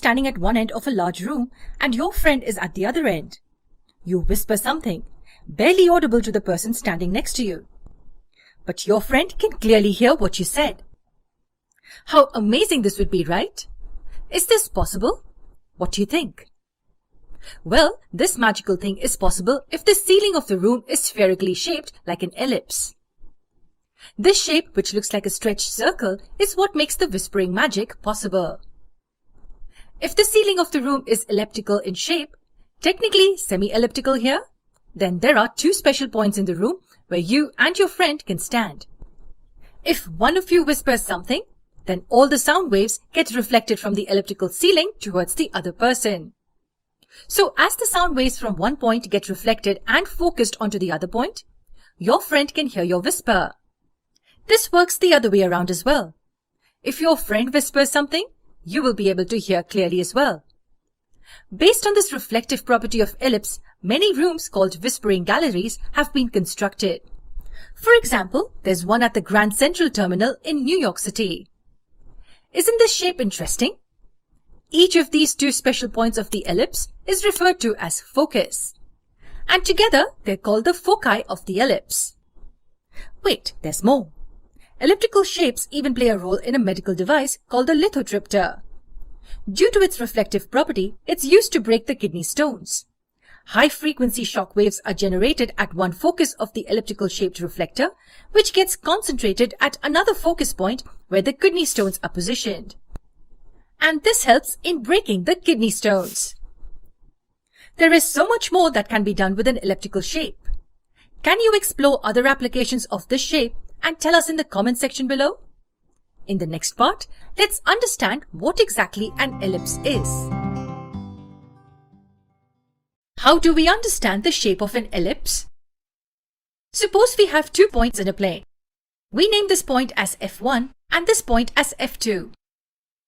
standing at one end of a large room and your friend is at the other end. You whisper something, barely audible to the person standing next to you. But your friend can clearly hear what you said. How amazing this would be, right? Is this possible? What do you think? Well, this magical thing is possible if the ceiling of the room is spherically shaped like an ellipse. This shape, which looks like a stretched circle, is what makes the whispering magic possible. If the ceiling of the room is elliptical in shape, technically semi-elliptical here, then there are two special points in the room where you and your friend can stand. If one of you whispers something, then all the sound waves get reflected from the elliptical ceiling towards the other person. So as the sound waves from one point get reflected and focused onto the other point, your friend can hear your whisper. This works the other way around as well. If your friend whispers something, you will be able to hear clearly as well. Based on this reflective property of ellipse, many rooms called whispering galleries have been constructed. For example, there's one at the Grand Central Terminal in New York City. Isn't this shape interesting? Each of these two special points of the ellipse is referred to as focus. And together, they're called the foci of the ellipse. Wait, there's more. Elliptical shapes even play a role in a medical device called the lithotripter. Due to its reflective property, it's used to break the kidney stones. High-frequency shock waves are generated at one focus of the elliptical-shaped reflector, which gets concentrated at another focus point where the kidney stones are positioned. And this helps in breaking the kidney stones. There is so much more that can be done with an elliptical shape. Can you explore other applications of this shape and tell us in the comment section below? In the next part, let's understand what exactly an ellipse is. How do we understand the shape of an ellipse? Suppose we have 2 points in a plane. We name this point as F1 and this point as F2.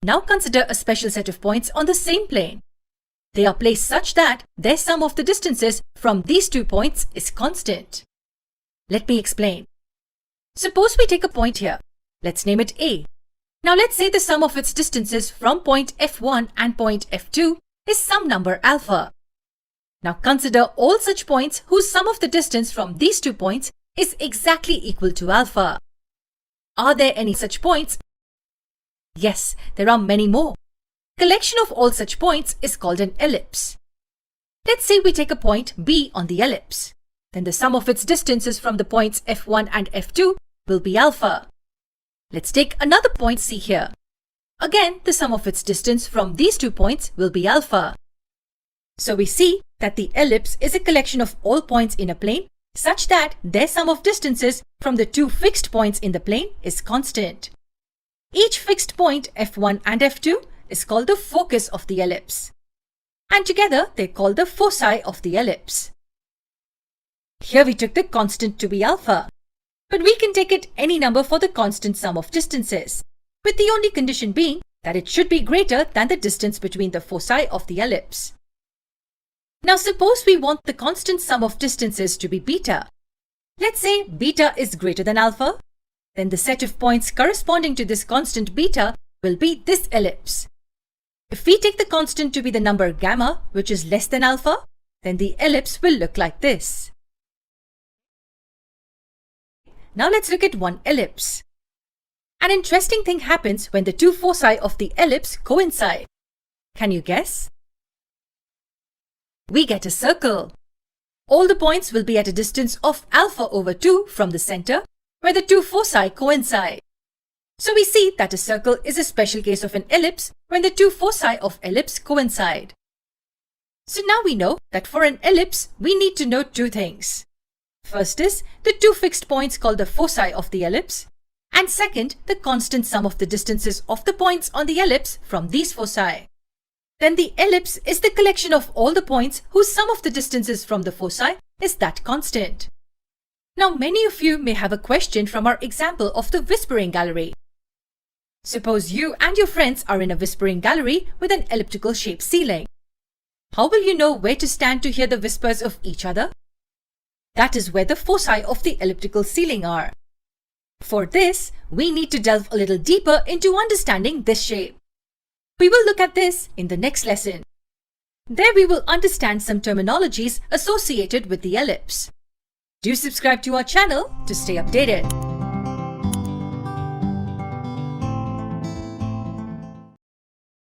Now consider a special set of points on the same plane. They are placed such that their sum of the distances from these 2 points is constant. Let me explain. Suppose we take a point here. Let's name it A. Now let's say the sum of its distances from point F1 and point F2 is some number alpha. Now consider all such points whose sum of the distance from these 2 points is exactly equal to alpha. Are there any such points? Yes, there are many more. Collection of all such points is called an ellipse. Let's say we take a point B on the ellipse. Then the sum of its distances from the points F1 and F2 will be alpha. Let's take another point C here. Again, the sum of its distance from these 2 points will be alpha. So we see that the ellipse is a collection of all points in a plane such that their sum of distances from the 2 fixed points in the plane is constant. Each fixed point F1 and F2 is called the focus of the ellipse. And together they're called the foci of the ellipse. Here we took the constant to be alpha. But we can take it any number for the constant sum of distances, with the only condition being that it should be greater than the distance between the foci of the ellipse. Now suppose we want the constant sum of distances to be beta. Let's say beta is greater than alpha. Then the set of points corresponding to this constant beta will be this ellipse. If we take the constant to be the number gamma, which is less than alpha, then the ellipse will look like this. Now let's look at one ellipse. An interesting thing happens when the 2 foci of the ellipse coincide. Can you guess? We get a circle. All the points will be at a distance of alpha over 2 from the center, where the 2 foci coincide. So we see that a circle is a special case of an ellipse when the 2 foci of ellipse coincide. So now we know that for an ellipse, we need to know 2 things. First is the 2 fixed points called the foci of the ellipse, and second, the constant sum of the distances of the points on the ellipse from these foci. Then the ellipse is the collection of all the points whose sum of the distances from the foci is that constant. Now many of you may have a question from our example of the whispering gallery. Suppose you and your friends are in a whispering gallery with an elliptical shaped ceiling. How will you know where to stand to hear the whispers of each other? That is where the foci of the elliptical ceiling are. For this, we need to delve a little deeper into understanding this shape. We will look at this in the next lesson. There we will understand some terminologies associated with the ellipse. Do subscribe to our channel to stay updated.